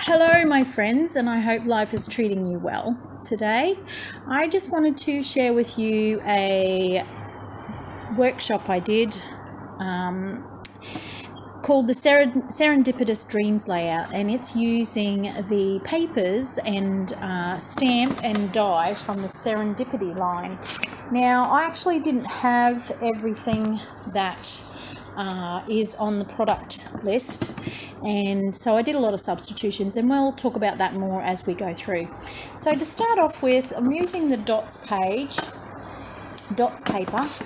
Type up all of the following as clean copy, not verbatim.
Hello my friends, and I hope life is treating you well. Today I just wanted to share with you a workshop I did called the Serendipitous Dreams Layout, and it's using the papers and stamp and die from the Serendipity line. Now I actually didn't have everything that is on the product list, and so I did a lot of substitutions, and we'll talk about that more as we go through. So to start off with, I'm using the dots paper.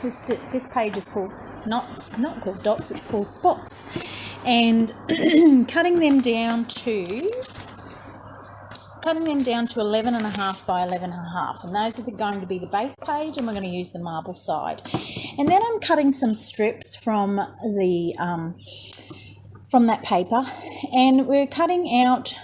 This page is called not called dots, it's called spots, and cutting them down to 11.5 by 11.5, and those are going to be the base page, and we're going to use the marble side. And then I'm cutting some strips from the from that paper, and we're cutting out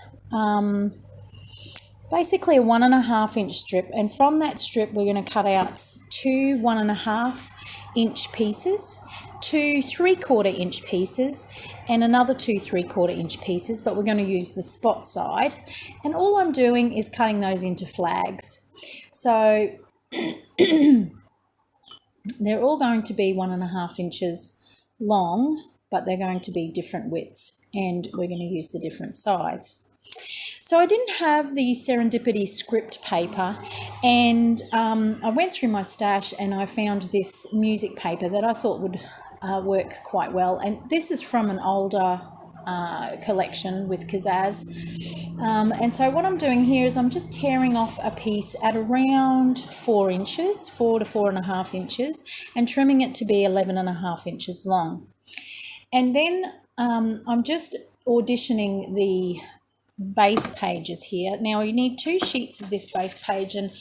basically a 1.5 inch strip, and from that strip we're going to cut out two 1.5 inch pieces, two 3/4 inch pieces, and another two 3/4 inch pieces, but we're going to use the spot side. And all I'm doing is cutting those into flags. So they're all going to be 1.5 inches long, but they're going to be different widths, and we're going to use the different sides. So I didn't have the Serendipity script paper, and I went through my stash and I found this music paper that I thought would work quite well. And this is from an older collection with Kaszazz. And so what I'm doing here is I'm just tearing off a piece at around 4 inches, 4 to 4.5 inches, and trimming it to be 11.5 inches long. And then I'm just auditioning the base pages here. Now you need 2 sheets of this base page, and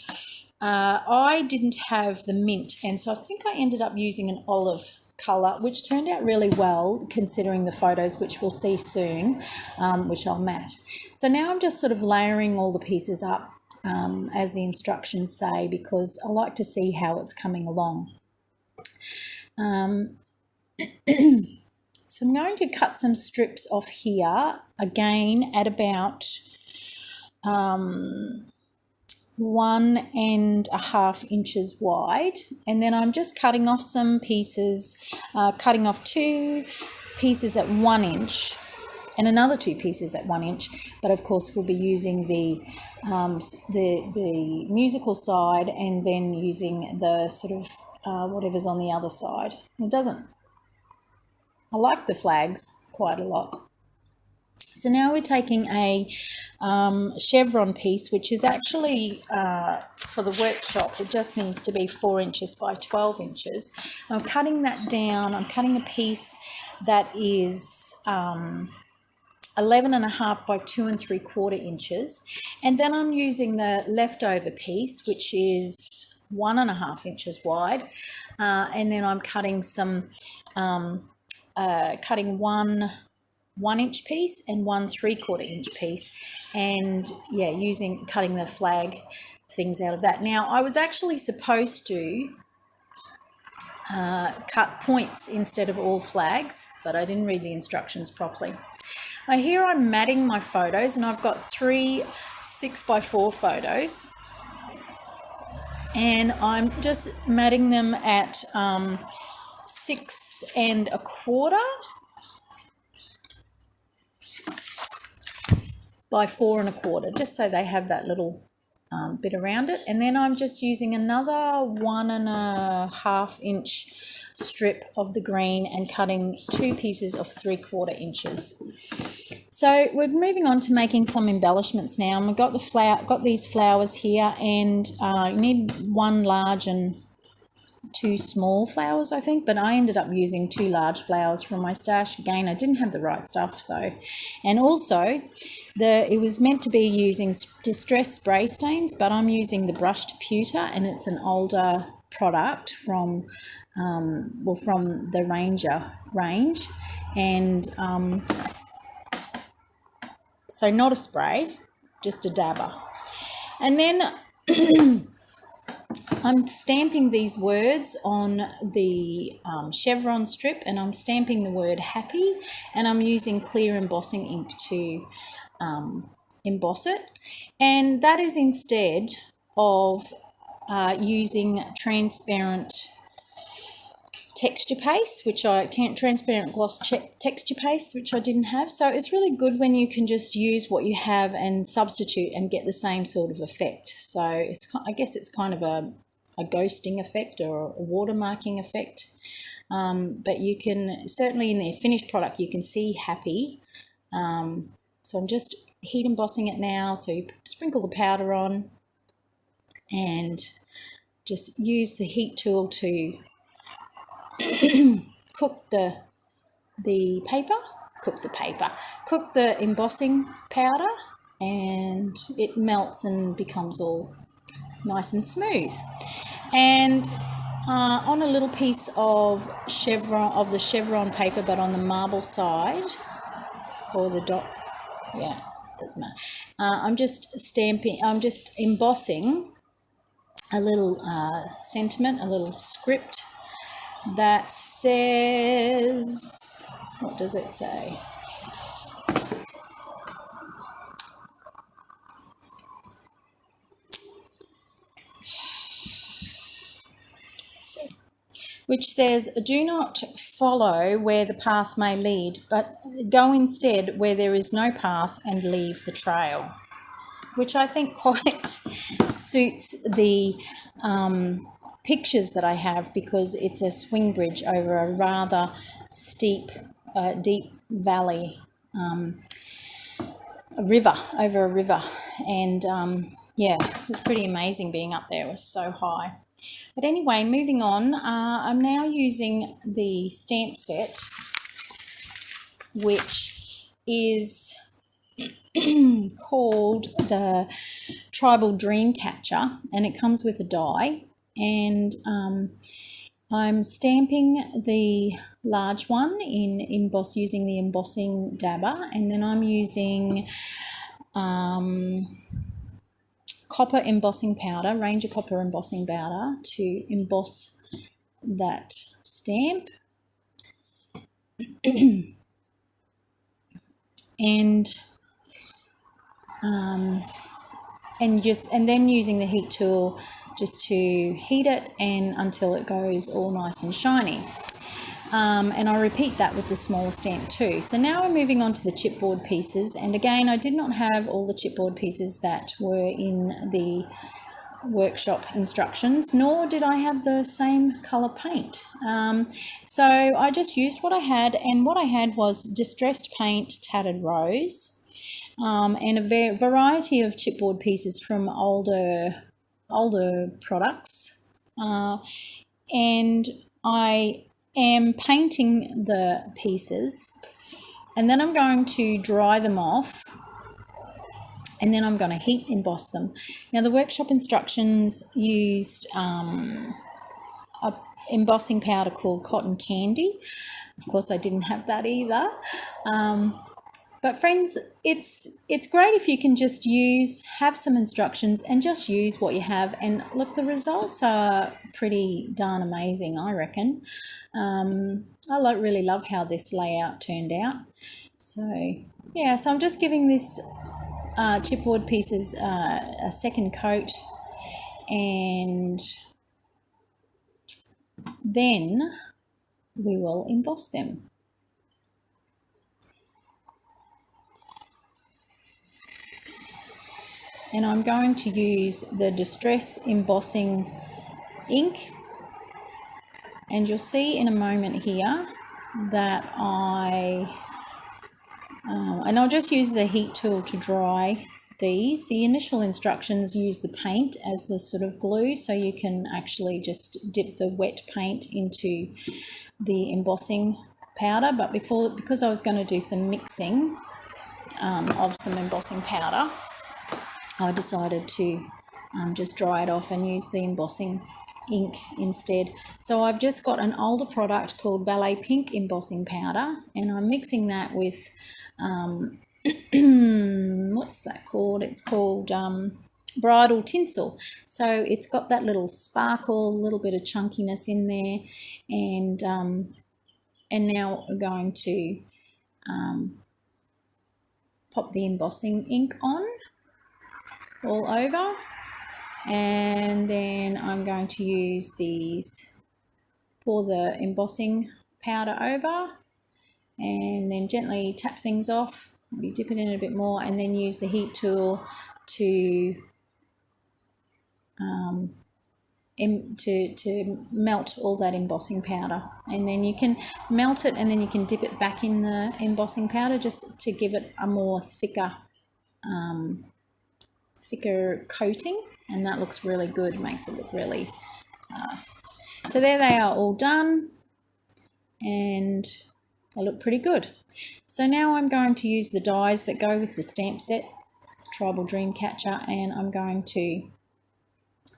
I didn't have the mint, and so I think I ended up using an olive colour, which turned out really well considering the photos, which we'll see soon, which I'll matte. So now I'm just sort of layering all the pieces up as the instructions say, because I like to see how it's coming along. So I'm going to cut some strips off here, again at about 1.5 inches wide, and then I'm just cutting off some pieces, cutting off 2 pieces at 1 inch and another 2 pieces at 1 inch, but of course we'll be using the musical side, and then using the sort of whatever's on the other side. I like the flags quite a lot. So now we're taking a chevron piece, which is actually for the workshop, it just needs to be 4 inches by 12 inches. I'm cutting that down. I'm cutting a piece that is 11.5 by 2 3/4 inches, and then I'm using the leftover piece, which is 1.5 inches wide, and then I'm cutting some cutting one 1 inch piece and one 3/4 inch piece, and yeah, cutting the flag things out of that. Now I was actually supposed to cut points instead of all flags, but I didn't read the instructions properly. Here I'm matting my photos, and I've got 3 6x4 photos, and I'm just matting them at 6 1/4 by 4 1/4, just so they have that little bit around it. And then I'm just using another 1.5 inch strip of the green and cutting 2 pieces of 3/4 inches. So we're moving on to making some embellishments now, and we've got these flowers here, and you need 1 large and 2 small flowers, I think, but I ended up using 2 large flowers from my stash. Again, I didn't have the right stuff, so. And also it was meant to be using distress spray stains, but I'm using the brushed pewter, and it's an older product from from the Ranger range, and so not a spray, just a dabber. And then I'm stamping these words on the chevron strip, and I'm stamping the word happy, and I'm using clear embossing ink to emboss it, and that is instead of using transparent texture paste, transparent gloss texture paste, which I didn't have. So it's really good when you can just use what you have and substitute and get the same sort of effect. So I guess it's kind of a ghosting effect or a watermarking effect. But you can certainly in the finished product you can see happy. So I'm just heat embossing it now. So you sprinkle the powder on and just use the heat tool to cook the embossing powder, and it melts and becomes all nice and smooth. And on a little piece of the chevron paper, but on the marble side, or the dot, yeah, doesn't matter. I'm just embossing a little sentiment, a little script that says, what does it say? Which says, do not follow where the path may lead, but go instead where there is no path and leave the trail, which I think quite suits the pictures that I have, because it's a swing bridge over a rather steep, deep valley, a river, and yeah, it was pretty amazing being up there. It was so high. But anyway, moving on, I'm now using the stamp set, which is called the Tribal Dream Catcher, and it comes with a die, and I'm stamping the large one using the embossing dabber, and then I'm using copper embossing powder, Ranger copper embossing powder, to emboss that stamp. and then using the heat tool just to heat it until it goes all nice and shiny. And I repeat that with the smaller stamp too. So now we're moving on to the chipboard pieces, and again I did not have all the chipboard pieces that were in the workshop instructions, nor did I have the same colour paint. So I just used what I had, and what I had was distressed paint, tattered rose, and a variety of chipboard pieces from older products, and I am painting the pieces, and then I'm going to dry them off, and then I'm going to heat emboss them. Now the workshop instructions used a embossing powder called cotton candy. Of course I didn't have that either. But friends, it's great if you can just have some instructions and just use what you have. And look, the results are pretty darn amazing, I reckon. I really love how this layout turned out. So yeah, so I'm just giving this chipboard pieces a second coat, and then we will emboss them. And I'm going to use the Distress Embossing ink, and you'll see in a moment here that and I'll just use the heat tool to dry these. The initial instructions use the paint as the sort of glue, so you can actually just dip the wet paint into the embossing powder, but because I was going to do some mixing of some embossing powder, I decided to just dry it off and use the embossing ink instead. So I've just got an older product called Ballet Pink embossing powder, and I'm mixing that with what's that called? It's called Bridal Tinsel. So it's got that little sparkle, a little bit of chunkiness in there, and now we're going to pop the embossing ink on. all over, and then I'm going to use these, pour the embossing powder over, and then gently tap things off, maybe dip it in a bit more, and then use the heat tool to melt all that embossing powder. And then you can melt it and then you can dip it back in the embossing powder just to give it a more thicker coating, and that looks really good, makes it look really so there they are, all done, and they look pretty good. So now I'm going to use the dies that go with the stamp set, Tribal Dreamcatcher, and I'm going to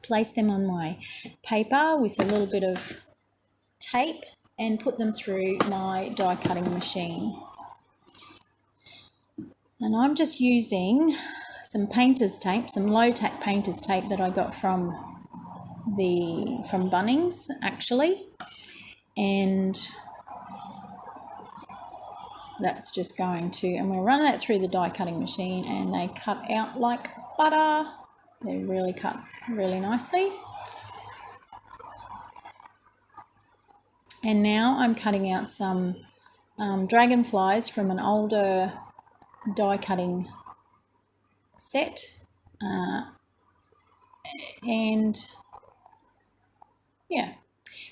place them on my paper with a little bit of tape and put them through my die cutting machine. And I'm just using some painter's tape, some low tack painter's tape that I got from Bunnings actually, and that's just going to, and we'll run that through the die cutting machine, and they cut out like butter. They really cut really nicely. And now I'm cutting out some dragonflies from an older die cutting set, and yeah.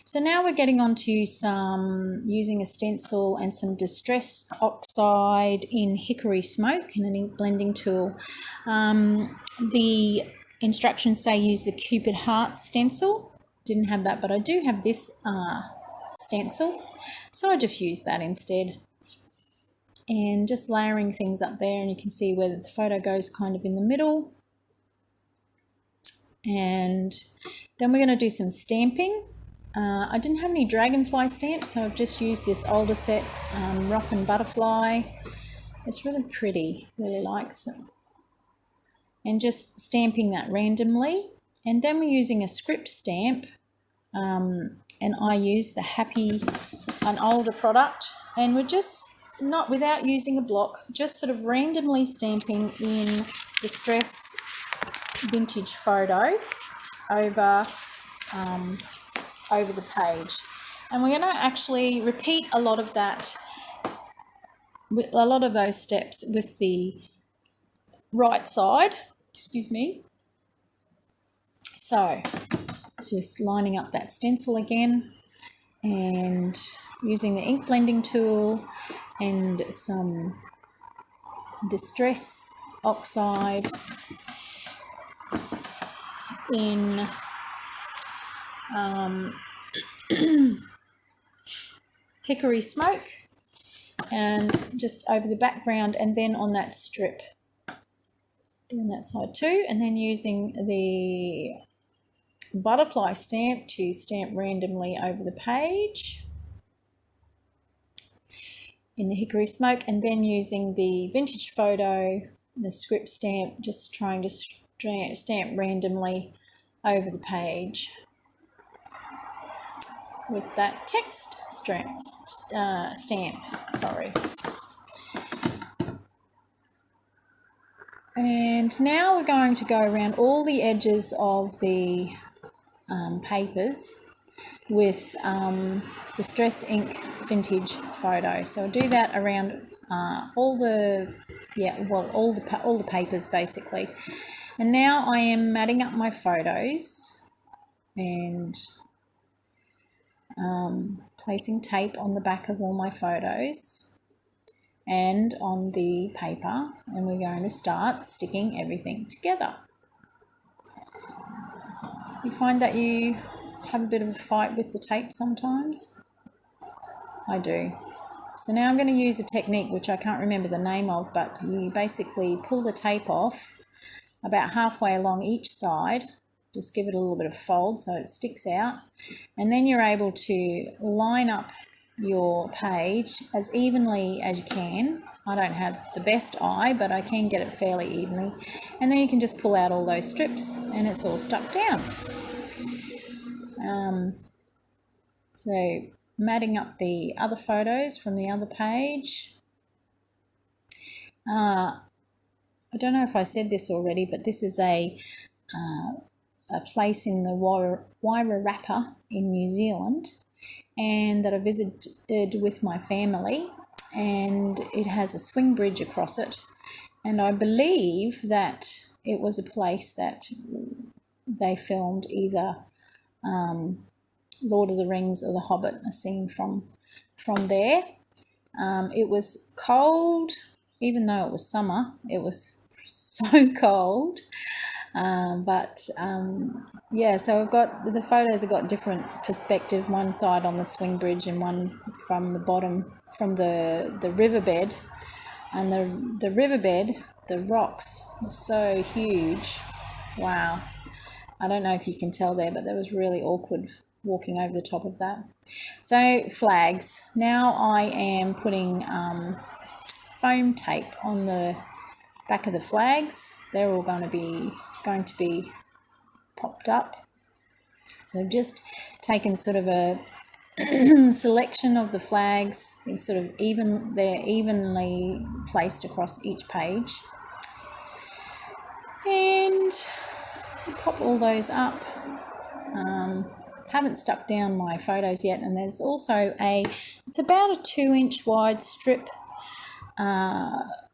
So now we're getting on to using a stencil and some Distress Oxide in Hickory Smoke and an ink blending tool. The instructions say use the Cupid Heart stencil. Didn't have that, but I do have this stencil, so I just use that instead. And just layering things up there, and you can see where the photo goes kind of in the middle. And then we're going to do some stamping. I didn't have any dragonfly stamps, so I've just used this older set, Rock and Butterfly. It's really pretty, really like it. And just stamping that randomly. And then we're using a script stamp, and I use the Happy, an older product, and we're just not without using a block, just sort of randomly stamping in Distress Vintage Photo over the page. And we're going to actually repeat a lot of that, with a lot of those steps with the right side, excuse me. So just lining up that stencil again and using the ink blending tool and some Distress Oxide in Hickory Smoke, and just over the background, and then on that strip doing that side too, and then using the butterfly stamp to stamp randomly over the page in the Hickory Smoke, and then using the Vintage Photo, the script stamp, just trying to stamp randomly over the page with that text stamp, sorry. And now we're going to go around all the edges of the papers with Distress Ink Vintage Photo. So I'll do that around all the papers basically. And now I am matting up my photos and placing tape on the back of all my photos and on the paper, and we're going to start sticking everything together. You find that you have a bit of a fight with the tape sometimes? I do. So now I'm going to use a technique which I can't remember the name of, but you basically pull the tape off about halfway along each side, just give it a little bit of fold so it sticks out, and then you're able to line up your page as evenly as you can. I don't have the best eye, but I can get it fairly evenly, and then you can just pull out all those strips and it's all stuck down. So matting up the other photos from the other page. I don't know if I said this already, but this is a place in the Wairarapa in New Zealand, and that I visited with my family, and it has a swing bridge across it, and I believe that it was a place that they filmed either Lord of the Rings or The Hobbit, a scene from there. It was cold, even though it was summer. It was so cold. Yeah, so I've got the photos have got different perspective, one side on the swing bridge and one from the bottom, from the riverbed. And the riverbed, the rocks were so huge. Wow. I don't know if you can tell there, but that was really awkward walking over the top of that. So flags. Now I am putting foam tape on the back of the flags. They're all going to be popped up. So I've just taken sort of a selection of the flags. They're evenly placed across each page, and pop all those up. Haven't stuck down my photos yet, and there's also it's about a 2-inch wide strip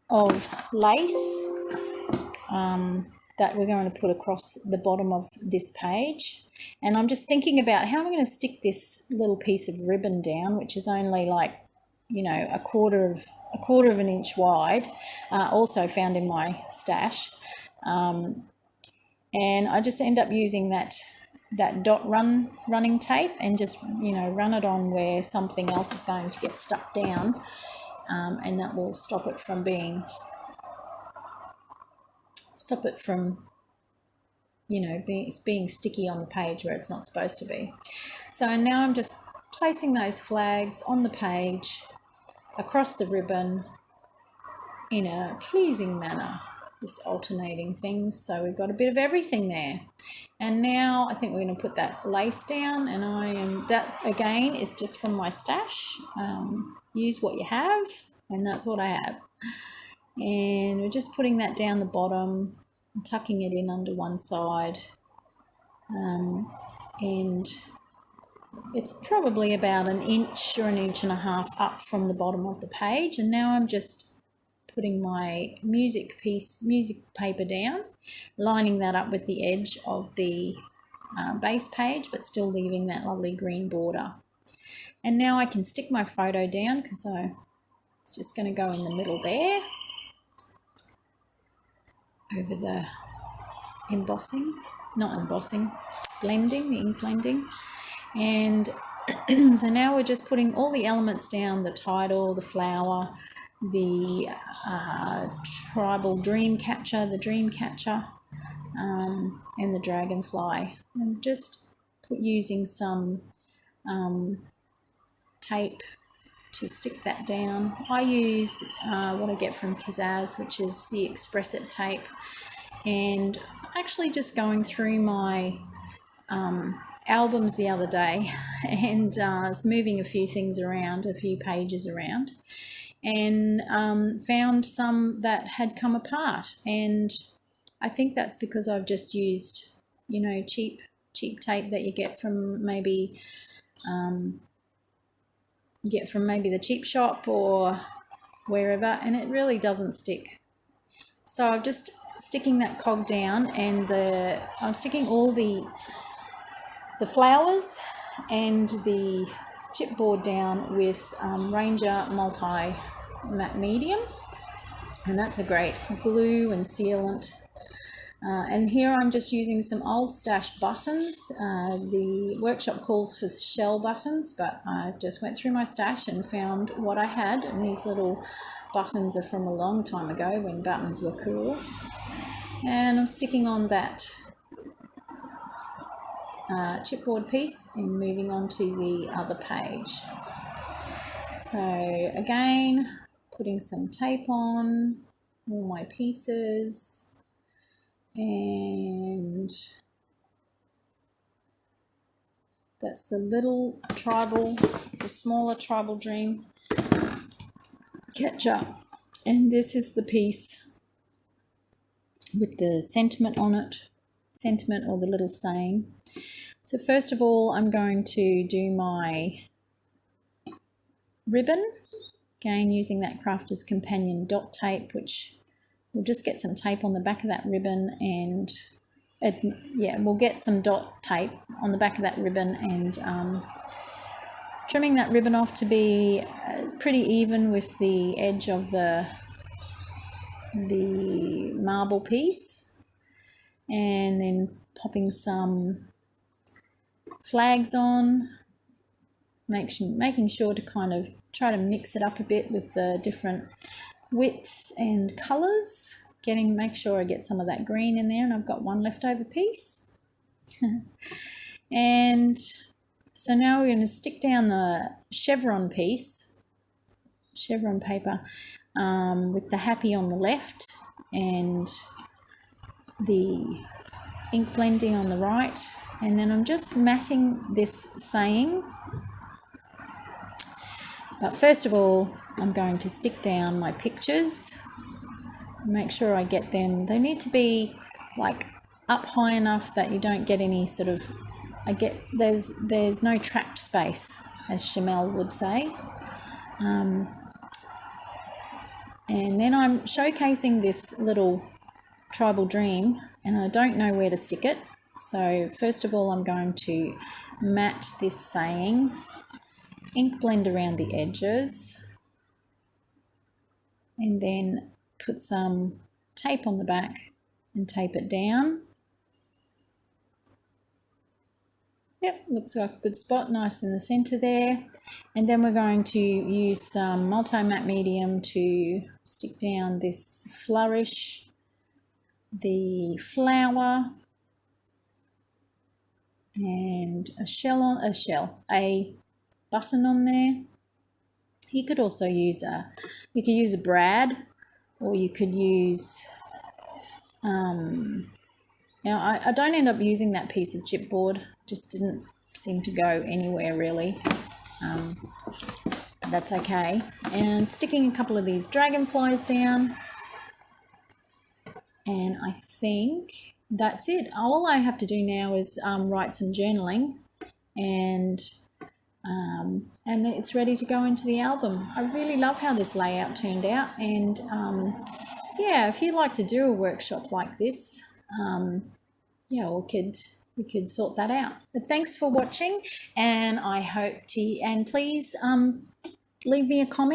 of lace that we're going to put across the bottom of this page. And I'm just thinking about how I'm going to stick this little piece of ribbon down, which is only like, a quarter of an inch wide, also found in my stash. And I just end up using that dot running tape and just, run it on where something else is going to get stuck down, and that will stop it from being being sticky on the page where it's not supposed to be. So now I'm just placing those flags on the page across the ribbon in a pleasing manner, just alternating things, so we've got a bit of everything there. And now I think we're going to put that lace down, and that again is just from my stash. Use what you have, and that's what I have. And we're just putting that down the bottom, tucking it in under one side, and it's probably about an inch or an inch and a half up from the bottom of the page. And now I'm just putting my music paper down, lining that up with the edge of the base page, but still leaving that lovely green border. And now I can stick my photo down, because it's just going to go in the middle there, over the blending, the ink blending. And so now we're just putting all the elements down: the title, the flower, the tribal dream catcher, and the dragonfly. And just using some tape to stick that down. I use what I get from Kaszazz, which is the Express-It tape. And actually just going through my albums the other day and moving a few things around, a few pages around, and found some that had come apart. And I think that's because I've just used, cheap tape that you get from maybe the cheap shop or wherever, and it really doesn't stick. So I'm just sticking that cog down, and I'm sticking all the flowers and the chipboard down with Ranger Multi Matte Medium, and that's a great glue and sealant. And here I'm just using some old stash buttons. The workshop calls for shell buttons, but I just went through my stash and found what I had, and these little buttons are from a long time ago when buttons were cool. And I'm sticking on that chipboard piece and moving on to the other page. So again, putting some tape on all my pieces, and that's the smaller tribal dream catcher, and this is the piece with the sentiment on it, sentiment or the little saying. So first of all, I'm going to do my ribbon, again using that Crafter's Companion dot tape, which we'll just get some tape on the back of that ribbon, and we'll get some dot tape on the back of that ribbon, and trimming that ribbon off to be pretty even with the edge of the marble piece, and then popping some flags on, making sure to kind of try to mix it up a bit with the different widths and colours, make sure I get some of that green in there, and I've got one leftover piece. And so now we're going to stick down the chevron piece, chevron paper, with the happy on the left and the ink blending on the right, and then I'm just matting this saying. But first of all, I'm going to stick down my pictures, make sure I get them. They need to be like up high enough that you don't get any sort of, there's no trapped space, as Chamel would say. And then I'm showcasing this little tribal dream, and I don't know where to stick it. So first of all, I'm going to mat this saying, ink blend around the edges, and then put some tape on the back and tape it down. Yep, looks like a good spot, nice in the center there. And then we're going to use some multi-matte medium to stick down this flourish, the flower, and a button on there. You could also use a brad, or you could use now I don't end up using that piece of chipboard, just didn't seem to go anywhere really. That's okay. And sticking a couple of these dragonflies down, and I think that's it. All I have to do now is write some journaling, and it's ready to go into the album. I really love how this layout turned out, and yeah, if you'd like to do a workshop like this, yeah, we could sort that out. But thanks for watching, and I hope and please leave me a comment